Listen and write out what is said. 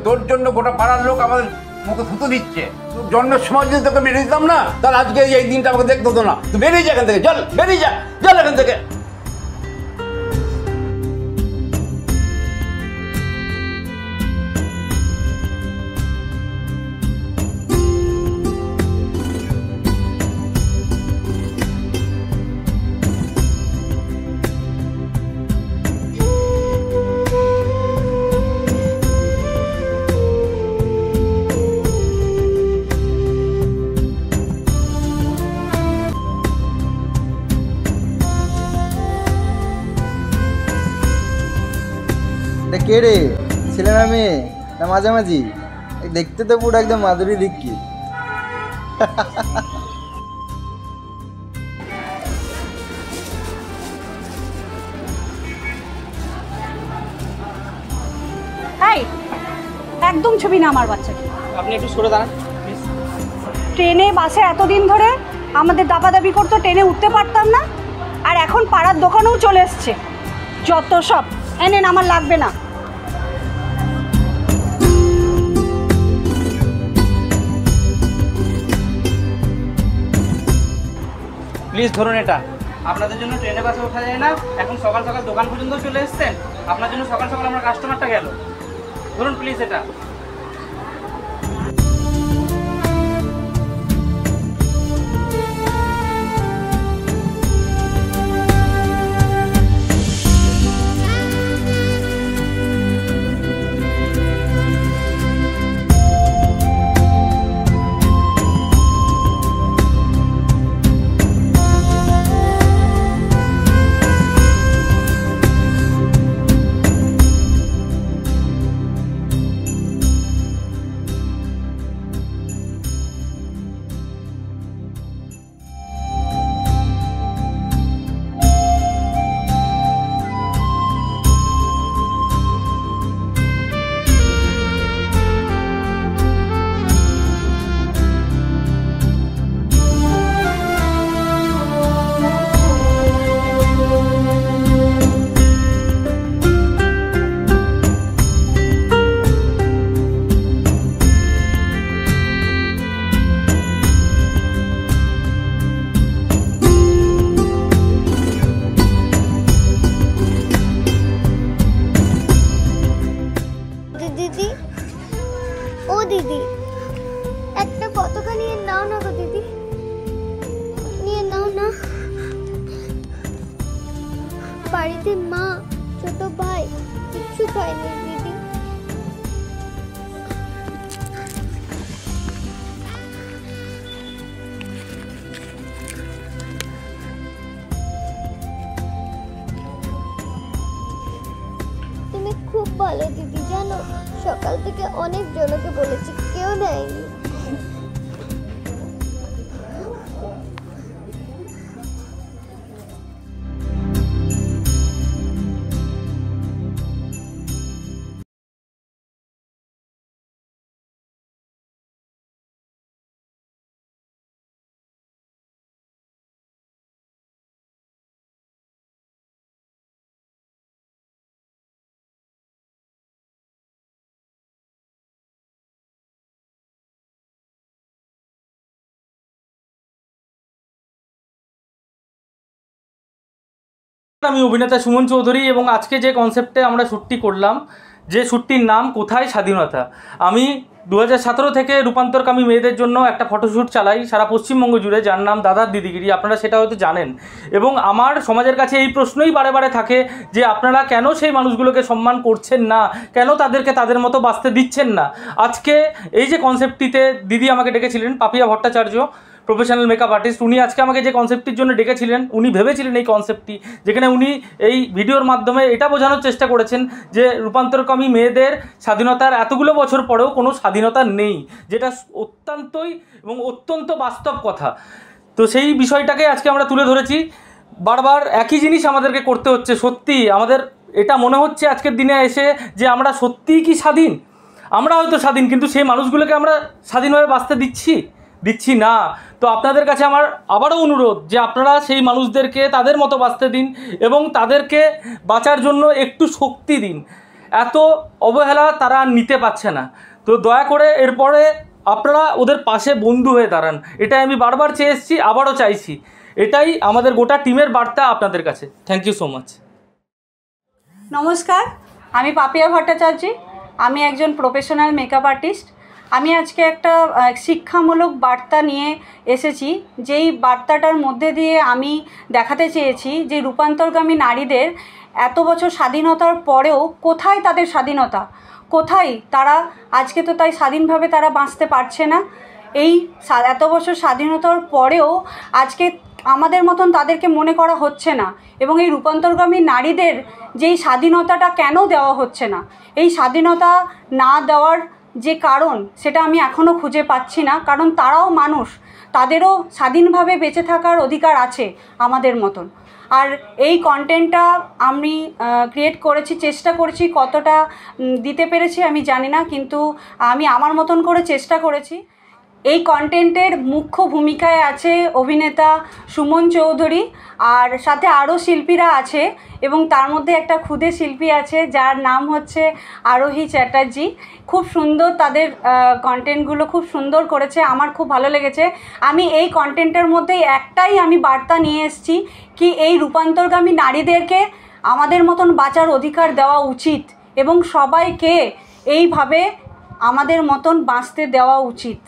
তোর জন্য গোটা পাড়ার লোক আমাদের মুখে থুতু দিচ্ছে। তোর জন্মের সময় যদি তোকে মেরে দিতাম না, তাহলে আজকে এই দিনটা আমাকে দেখতে হতো না। তুই বেরিয়ে যা এখান থেকে, চল বেরিয়ে যা, চল এখান থেকে। কে রে, ছেলে না মেয়ে না মাঝামাঝি? দেখতে তো পুরো একদম মাধুরী দীক্ষিত। এই একদম ছবি না আমার বাচ্চাকে। আপনি একটু সরে দাঁড়ান প্লিজ। ট্রেনে বাসে এতদিন ধরে আমাদের দাপাদাপি করতো, ট্রেনে উঠতে পারতাম না, আর এখন পাড়ার দোকানেও চলে এসছে। যত সব এনেন, আমার লাগবে না। প্লিজ ধরুন এটা। আপনাদের জন্য ট্রেনে বাসে ওঠা যায় না, এখন সকাল সকাল দোকান পর্যন্ত চলে এসেছেন। আপনার জন্য সকাল সকাল আমার কাস্টমারটা গেল। ধরুন প্লিজ এটা। দিদি একটা পতাকা নিয়ে নাও না গো দিদি, নিয়ে নাও না। বাড়িতে মা ছোট ভাই কিচ্ছু খায়নি দিদি। তুমি খুব ভালো দিদি, জানো সকাল থেকে অনেক জনকে বলেছি, কেউ দেয়নি। আমি অভিনেতা সুমন চৌধুরী এবং আজকে যে কনসেপ্টে আমরা শ্যুটটি করলাম, যে শ্যুটটির নাম কোথায় স্বাধীনতা। আমি 2017 থেকে রূপান্তরকামী মেয়েদের জন্য একটা ফটোশ্যুট চালাই সারা পশ্চিমবঙ্গ জুড়ে, যার নাম দাদার দিদিগিরি। আপনারা সেটা হয়তো জানেন। এবং আমার সমাজের কাছে এই প্রশ্নই বারে বারে থাকে যে আপনারা কেন সেই মানুষগুলোকে সম্মান করছেন না, কেন তাদেরকে তাদের মতো বাঁচতে দিচ্ছেন না। আজকে এই যে কনসেপ্টটিতে দিদি আমাকে ডেকেছিলেন, Papiya Bhattacharya, professional makeup artist, উনি আজকে আমাকে যে কনসেপ্টটির জন্য ডেকেছিলেন, উনি ভেবেছিলেন এই কনসেপ্টটি, যেখানে উনি এই ভিডিওর মাধ্যমে এটা বোঝানোর চেষ্টা করেছেন যে রূপান্তরকামী মেয়েদের স্বাধীনতার এতগুলো বছর পরেও কোনো স্বাধীনতা নেই, যেটা অত্যন্তই এবং অত্যন্ত বাস্তব কথা। তো সেই বিষয়টাকে আজকে আমরা তুলে ধরেছি। বারবার একই জিনিস আমাদেরকে করতে হচ্ছে। সত্যি আমাদের এটা মনে হচ্ছে আজকের দিনে এসে যে আমরা সত্যিই কি স্বাধীন। আমরা হয়তো স্বাধীন, কিন্তু সেই মানুষগুলোকে আমরা স্বাধীনভাবে বাঁচতে দিচ্ছি না। তো আপনাদের কাছে আমার আবারও অনুরোধ যে আপনারা সেই মানুষদেরকে তাদের মতো বাঁচতে দিন এবং তাদেরকে বাঁচার জন্য একটু শক্তি দিন। এত অবহেলা তারা আর নিতে পারছে না। তো দয়া করে এরপরে আপনারা ওদের পাশে বন্ধু হয়ে দাঁড়ান, এটাই আমি বারবার চেয়ে এসেছি, আবারও চাইছি। এটাই আমাদের গোটা টিমের বার্তা আপনাদের কাছে। Thank you so much. নমস্কার, আমি পাপিয়া ভট্টাচার্য। আমি একজন প্রফেশনাল মেকআপ আর্টিস্ট। আমি আজকে একটা শিক্ষামূলক বার্তা নিয়ে এসেছি, যেই বার্তাটার মধ্যে দিয়ে আমি দেখাতে চেয়েছি যে রূপান্তরগামী নারীদের এত বছর স্বাধীনতার পরেও কোথায় তাদের স্বাধীনতা, কোথায় তারা আজকে তো তাই স্বাধীনভাবে তারা বাঁচতে পারছে না। এই এত বছর স্বাধীনতার পরেও আজকে আমাদের মতন তাদেরকে মনে করা হচ্ছে না, এবং এই রূপান্তরগামী নারীদের যেই স্বাধীনতাটা কেন দেওয়া হচ্ছে না, এই স্বাধীনতা না দেওয়ার যে কারণ সেটা আমি এখনও খুঁজে পাচ্ছি না। কারণ তারাও মানুষ, তাদেরও স্বাধীনভাবে বেঁচে থাকার অধিকার আছে আমাদের মতন। আর এই কন্টেন্টটা আমি ক্রিয়েট করেছি, চেষ্টা করেছি, কতটা দিতে পেরেছি আমি জানি না, কিন্তু আমি আমার মতন করে চেষ্টা করেছি। এই কন্টেন্টের মুখ্য ভূমিকায় আছে অভিনেতা সুমন চৌধুরী, আর সাথে আরও শিল্পীরা আছে, এবং তার মধ্যে একটা ক্ষুদে শিল্পী আছে যার নাম হচ্ছে আরোহী চ্যাটার্জি। খুব সুন্দর তাদের কন্টেন্টগুলো খুব সুন্দর করেছে, আমার খুব ভালো লেগেছে। আমি এই কন্টেন্টের মধ্যে একটাই আমি বার্তা নিয়ে এসেছি কি এই রূপান্তরগামী নারীদেরকে আমাদের মতন বাঁচার অধিকার দেওয়া উচিত, এবং সবাইকে এইভাবে আমাদের মতন বাঁচতে দেওয়া উচিত।